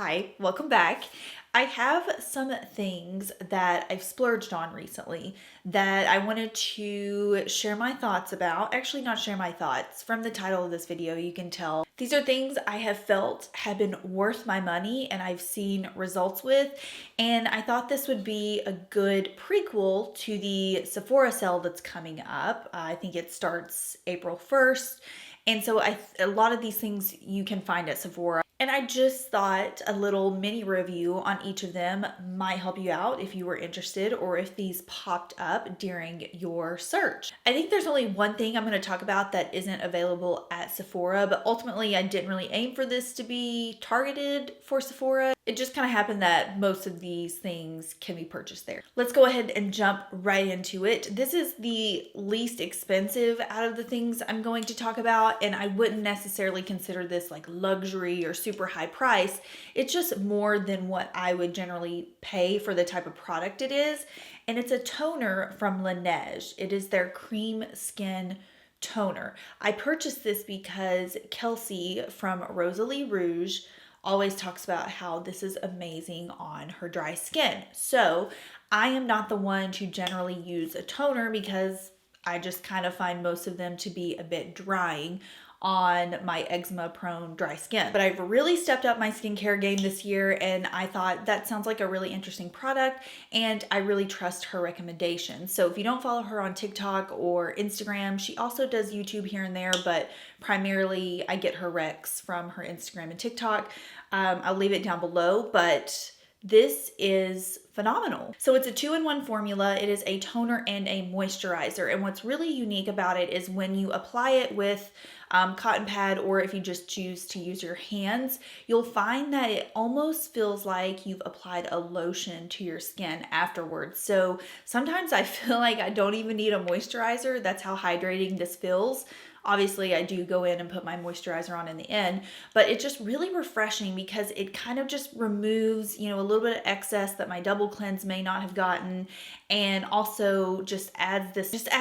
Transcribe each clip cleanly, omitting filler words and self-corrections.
Hi, welcome back. I have some things that I've splurged on recently that I wanted to share my thoughts about. Actually, not share my thoughts. From the title of this video, you can tell these are things I have felt have been worth my money and I've seen results with. And I thought this would be a good prequel to the Sephora sale that's coming up. I think it starts April 1st. And so a lot of these things you can find at Sephora. And I just thought a little mini review on each of them might help you out if you were interested or if these popped up during your search. I think there's only one thing I'm going to talk about that isn't available at Sephora, but ultimately I didn't really aim for this to be targeted for Sephora. It just kind of happened that most of these things can be purchased there. Let's go ahead and jump right into it. This is the least expensive out of the things I'm going to talk about, and I wouldn't necessarily consider this like luxury or super high price. It's just more than what I would generally pay for the type of product it is, and it's a toner from Laneige. It is their cream skin toner. I purchased this because Kelsey from Rouge always talks about how this is amazing on her dry skin. So I am not the one to generally use a toner because I just kind of find most of them to be a bit drying on my eczema prone dry skin. But I've really stepped up my skincare game this year, and I thought that sounds like a really interesting product, and I really trust her recommendations. So if you don't follow her on TikTok or Instagram, she also does YouTube here and there, but primarily I get her recs from her Instagram and TikTok. I'll leave it down below, but this is phenomenal. So it's a 2-in-1 formula. It is a toner and a moisturizer. And what's really unique about it is when you apply it with cotton pad, or if you just choose to use your hands, you'll find that it almost feels like you've applied a lotion to your skin afterwards. So sometimes I feel like I don't even need a moisturizer. That's how hydrating this feels. Obviously, I do go in and put my moisturizer on in the end, but it's just really refreshing because it kind of just removes, a little bit of excess that my double cleanse may not have gotten, and also just adds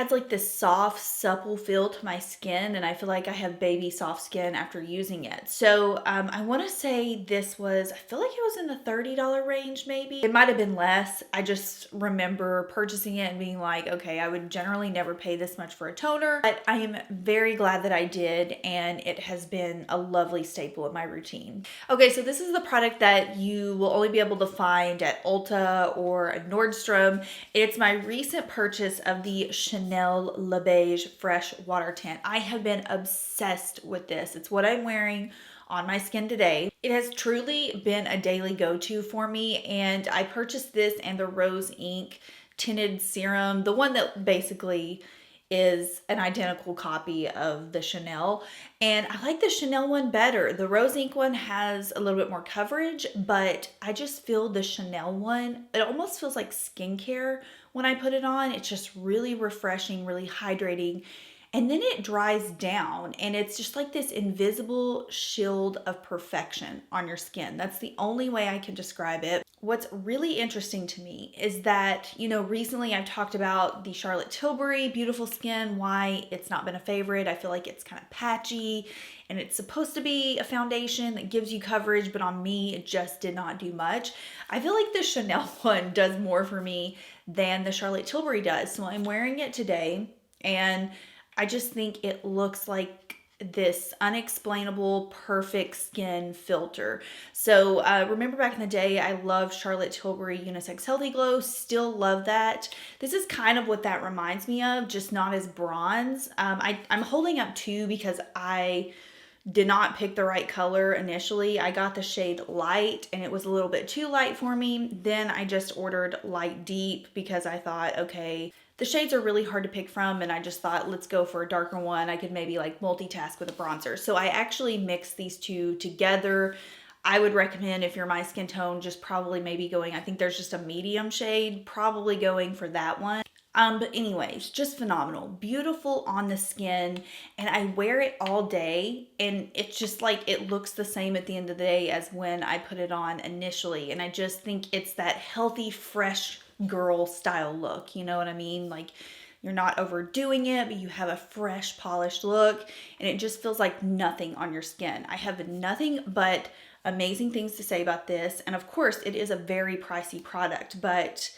like this soft, supple feel to my skin, and I feel like I have baby soft skin after using it. So I want to say this was, I feel like it was in the $30 range maybe. It might have been less. I just remember purchasing it and being like, okay, I would generally never pay this much for a toner, but I am very glad that I did, and it has been a lovely staple of my routine. Okay, so this is the product that you will only be able to find at Ulta or Nordstrom. It's my recent purchase of the Chanel Le Beige Fresh Water Tint. I have been obsessed with this. It's what I'm wearing on my skin today. It has truly been a daily go-to for me, and I purchased this and the Rose Ink tinted serum, the one that basically is an identical copy of the Chanel, and I like the Chanel one better. The Rose Ink one has a little bit more coverage, but I just feel the Chanel one, it almost feels like skincare when I put it on. It's just really refreshing, really hydrating, and then it dries down, and it's just like this invisible shield of perfection on your skin. That's the only way I can describe it. What's really interesting to me is that, recently I've talked about the Charlotte Tilbury Beautiful Skin, why it's not been a favorite. I feel like it's kind of patchy, and it's supposed to be a foundation that gives you coverage, but on me, it just did not do much. I feel like the Chanel one does more for me than the Charlotte Tilbury does. So I'm wearing it today, and I just think it looks like this unexplainable perfect skin filter. So remember back in the day, I loved Charlotte Tilbury Unisex Healthy Glow, still love that. This is kind of what that reminds me of, just not as bronze. I'm holding up two because I did not pick the right color initially. I got the shade light and it was a little bit too light for me. Then I just ordered light deep because I thought, okay, the shades are really hard to pick from, and I just thought, let's go for a darker one. I could maybe like multitask with a bronzer. So I actually mixed these two together. I would recommend, if you're my skin tone, just probably maybe going, I think there's just a medium shade, probably going for that one. But anyways, just phenomenal, beautiful on the skin, and I wear it all day, and it's just like, it looks the same at the end of the day as when I put it on initially. And I just think it's that healthy, fresh girl style look. You know what I mean? Like, you're not overdoing it, but you have a fresh, polished look, and it just feels like nothing on your skin. I have nothing but amazing things to say about this. And of course, it is a very pricey product, but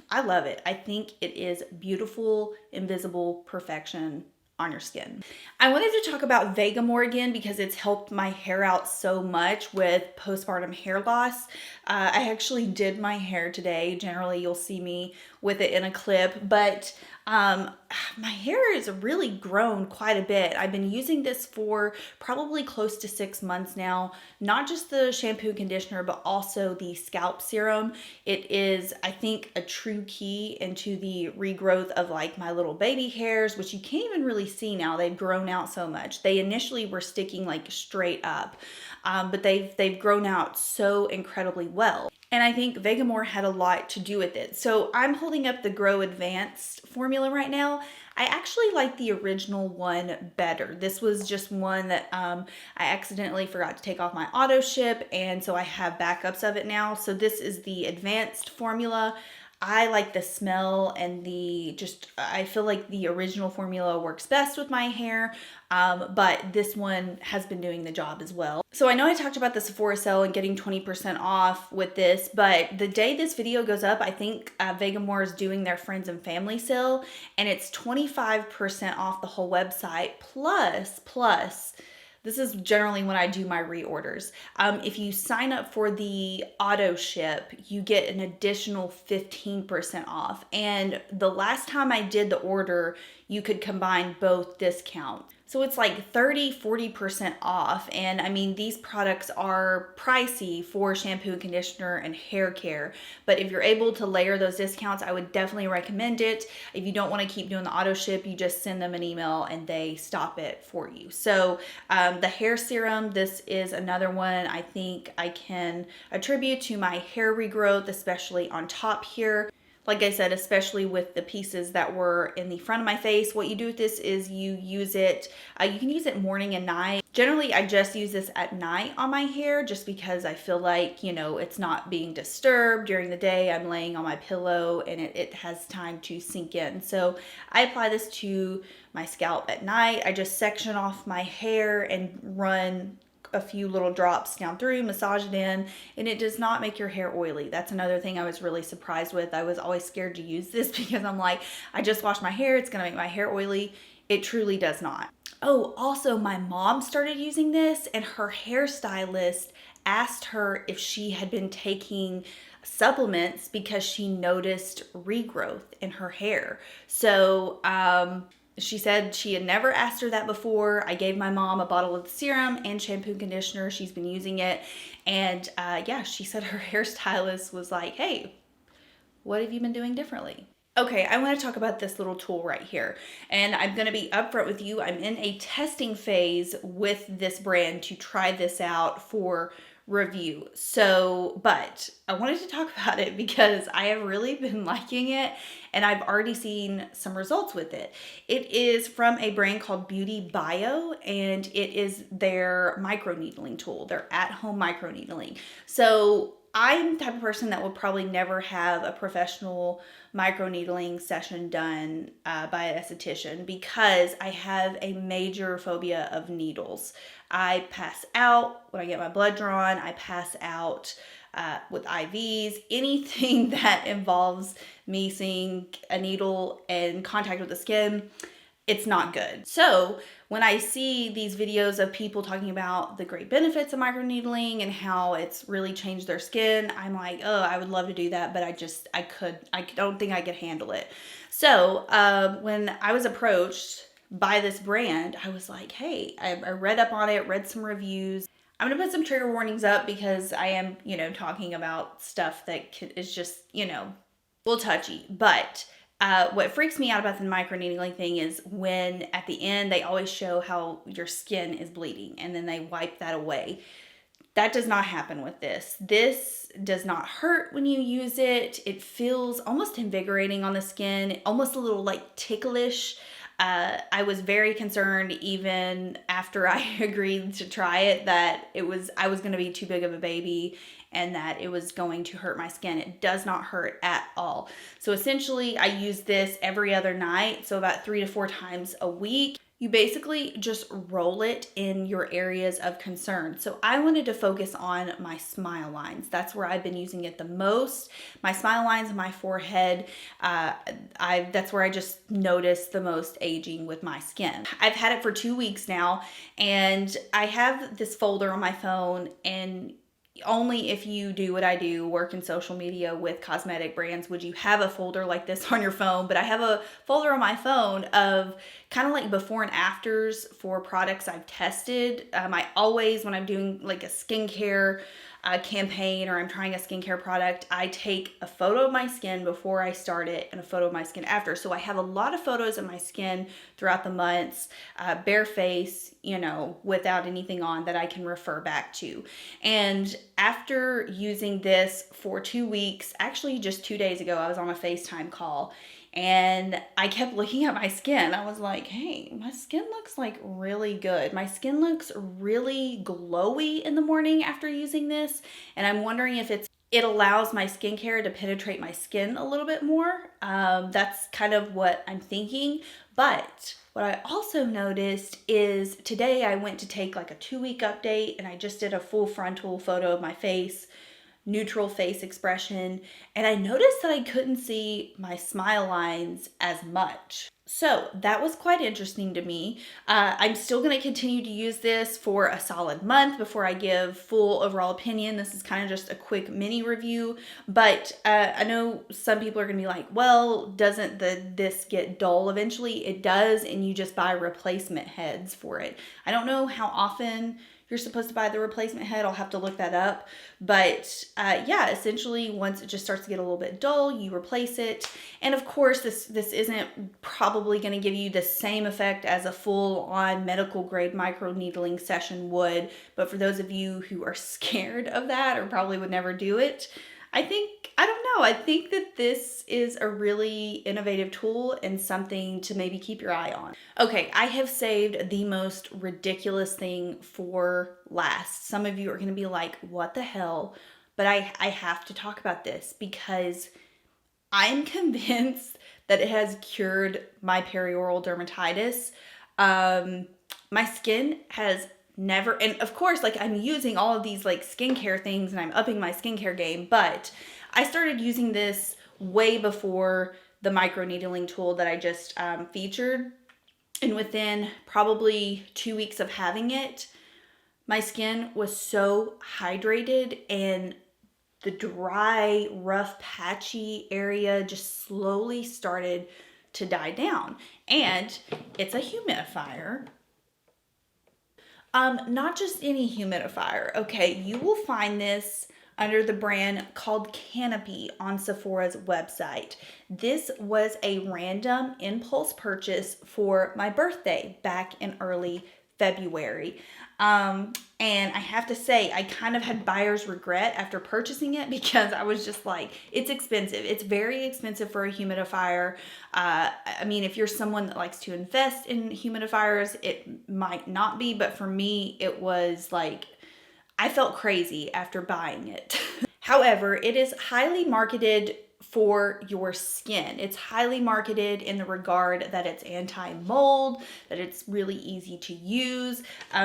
I love it. I think it is beautiful, invisible perfection on your skin. I wanted to talk about Vegamour again because it's helped my hair out so much with postpartum hair loss. I actually did my hair today. Generally, you'll see me with it in a clip, but my hair has really grown quite a bit. I've been using this for probably close to 6 months now. Not just the shampoo and conditioner, but also the scalp serum. It is, I think, a true key into the regrowth of like my little baby hairs, which you can't even really see now. They've grown out so much. They initially were sticking like straight up, but they've grown out so incredibly well. And I think Vegamour had a lot to do with it. So I'm holding up the Grow Advanced formula right now. I actually like the original one better. This was just one that I accidentally forgot to take off my auto ship, and so I have backups of it now. So this is the advanced formula. I like the smell and I feel like the original formula works best with my hair, but this one has been doing the job as well. So I know I talked about the Sephora sale and getting 20% off with this, but the day this video goes up, I think Vegamour is doing their friends and family sale, and it's 25% off the whole website, plus, this is generally when I do my reorders. If you sign up for the auto ship, you get an additional 15% off. And the last time I did the order, you could combine both discounts. So it's like 30-40% off. And I mean, these products are pricey for shampoo and conditioner and hair care. But if you're able to layer those discounts, I would definitely recommend it. If you don't want to keep doing the auto ship, you just send them an email and they stop it for you. So the hair serum, this is another one I think I can attribute to my hair regrowth, especially on top here. Like I said, especially with the pieces that were in the front of my face, what you do with this is you use it, you can use it morning and night. Generally, I just use this at night on my hair just because I feel like, you know, it's not being disturbed during the day. I'm laying on my pillow and it has time to sink in. So I apply this to my scalp at night. I just section off my hair and run a few little drops down through, massage it in, and it does not make your hair oily. That's another thing I was really surprised with. I was always scared to use this because I'm like, I just washed my hair, it's gonna make my hair oily. It truly does not. Oh, also my mom started using this and her hairstylist asked her if she had been taking supplements because she noticed regrowth in her hair. So she said she had never asked her that before. I gave my mom a bottle of the serum and shampoo and conditioner. She's been using it. And yeah, she said her hairstylist was like, hey, what have you been doing differently? Okay, I want to talk about this little tool right here. And I'm going to be upfront with you. I'm in a testing phase with this brand to try this out for review. But I wanted to talk about it because I have really been liking it and I've already seen some results with it. It is from a brand called BeautyBio and it is their microneedling tool, their at-home microneedling. So I'm the type of person that would probably never have a professional microneedling session done by an esthetician because I have a major phobia of needles. I pass out when I get my blood drawn. I pass out with IVs. Anything that involves me seeing a needle in contact with the skin, it's not good. So when I see these videos of people talking about the great benefits of microneedling and how it's really changed their skin, I'm like, oh, I would love to do that, but I don't think I could handle it. So when I was approached by this brand, I was like, hey, I read up on it, read some reviews. I'm gonna put some trigger warnings up because I am, talking about stuff that is just, a little touchy, but what freaks me out about the microneedling thing is when at the end they always show how your skin is bleeding and then they wipe that away. That does not happen with this. This does not hurt when you use it. It feels almost invigorating on the skin, almost a little like ticklish. I was very concerned even after I agreed to try it that I was going to be too big of a baby and that it was going to hurt my skin. It does not hurt at all. So essentially I use this every other night, so about 3 to 4 times a week. You basically just roll it in your areas of concern. So I wanted to focus on my smile lines. That's where I've been using it the most. My smile lines, my forehead, that's where I just noticed the most aging with my skin. I've had it for 2 weeks now, and I have this folder on my phone, and only if you do what I do, work in social media with cosmetic brands, would you have a folder like this on your phone. But I have a folder on my phone of kind of like before and afters for products I've tested. I always, when I'm doing like a skincare campaign or I'm trying a skincare product, I take a photo of my skin before I start it and a photo of my skin after. So I have a lot of photos of my skin throughout the months, bare face, you know, without anything on that I can refer back to. And after using this for 2 weeks, actually just 2 days ago, I was on a FaceTime call and I kept looking at my skin. I was like, hey, my skin looks like really good. My skin looks really glowy in the morning after using this. And I'm wondering if it allows my skincare to penetrate my skin a little bit more. That's kind of what I'm thinking. But what I also noticed is today I went to take like a 2-week update and I just did a full frontal photo of my face, neutral face expression, and I noticed that I couldn't see my smile lines as much. So that was quite interesting to me. I'm still going to continue to use this for a solid month before I give full overall opinion. This is kind of just a quick mini review, but I know some people are going to be like, well, doesn't this get dull eventually? It does, and you just buy replacement heads for it. I don't know how often you're supposed to buy the replacement head. I'll have to look that up. But yeah, essentially once it just starts to get a little bit dull, you replace it. And of course, this isn't probably going to give you the same effect as a full-on medical grade microneedling session would. But for those of you who are scared of that or probably would never do it, I don't know. I think that this is a really innovative tool and something to maybe keep your eye on. Okay, I have saved the most ridiculous thing for last. Some of you are going to be like, what the hell? But I have to talk about this because I'm convinced that it has cured my perioral dermatitis. My skin has never, and of course, like I'm using all of these like skincare things and I'm upping my skincare game, but I started using this way before the microneedling tool that I just featured. And within probably 2 weeks of having it, my skin was so hydrated and the dry, rough, patchy area just slowly started to die down. And it's a humidifier. Not just any humidifier. Okay, you will find this under the brand called Canopy on Sephora's website. This was a random impulse purchase for my birthday back in early February. And I have to say, I kind of had buyer's regret after purchasing it because I was just like, it's expensive. It's very expensive for a humidifier. I mean, if you're someone that likes to invest in humidifiers, it might not be, but for me, it was like, I felt crazy after buying it. However, it is highly marketed for your skin. It's highly marketed in the regard that it's anti-mold, that it's really easy to use.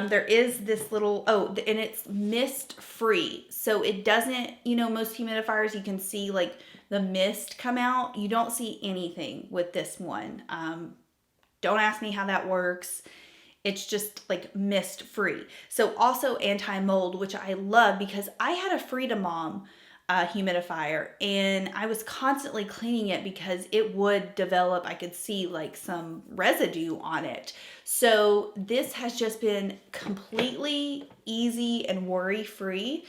There is this little, and it's mist free. So it doesn't, you know, most humidifiers you can see like the mist come out. You don't see anything with this one. Don't ask me how that works. It's just like mist free. So also anti-mold, which I love because I had a Freedom Mom humidifier and I was constantly cleaning it because it would develop, I could see like some residue on it. So this has just been completely easy and worry-free,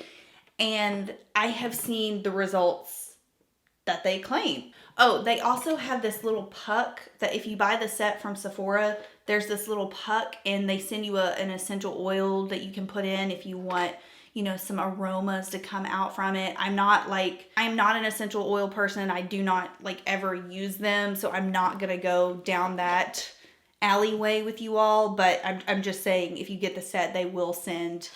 and I have seen the results that they claim. Oh, they also have this little puck that if you buy the set from Sephora, there's this little puck and they send you an essential oil that you can put in if you want, you know, some aromas to come out from it. I'm not an essential oil person. I do not like ever use them. So I'm not going to go down that alleyway with you all. But I'm just saying, if you get the set, they will send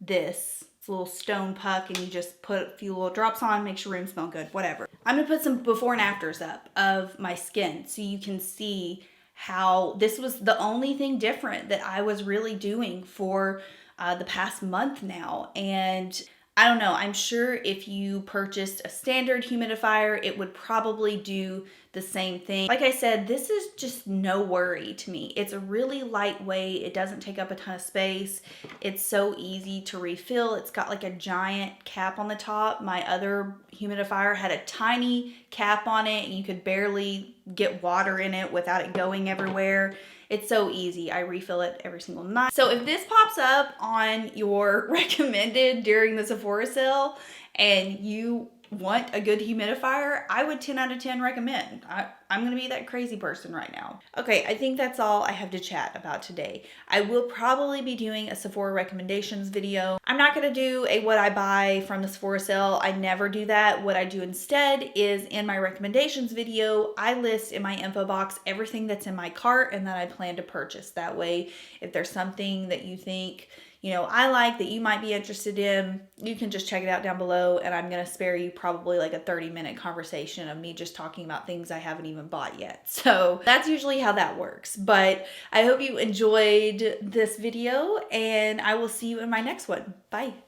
this. It's a little stone puck and you just put a few little drops on, makes your room smell good, whatever. I'm going to put some before and afters up of my skin so you can see how this was the only thing different that I was really doing for the past month now. And I don't know, I'm sure if you purchased a standard humidifier, it would probably do the same thing. Like I said, this is just no worry to me. It's a really lightweight, it doesn't take up a ton of space. It's so easy to refill. It's got like a giant cap on the top. My other humidifier had a tiny cap on it and you could barely get water in it without it going everywhere. It's so easy. I refill it every single night. So if this pops up on your recommended during the Sephora sale and you want a good humidifier, I would 10 out of 10 recommend. I'm gonna be that crazy person right now. Okay, I think that's all I have to chat about today. I will probably be doing a Sephora recommendations video. I'm not gonna do a what I buy from the Sephora sale. I never do that. What I do instead is in my recommendations video, I list in my info box everything that's in my cart and that I plan to purchase. That way, if there's something that you think, you know, I like that you might be interested in, you can just check it out down below, and I'm going to spare you probably like a 30-minute conversation of me just talking about things I haven't even bought yet. So that's usually how that works. But I hope you enjoyed this video, and I will see you in my next one. Bye.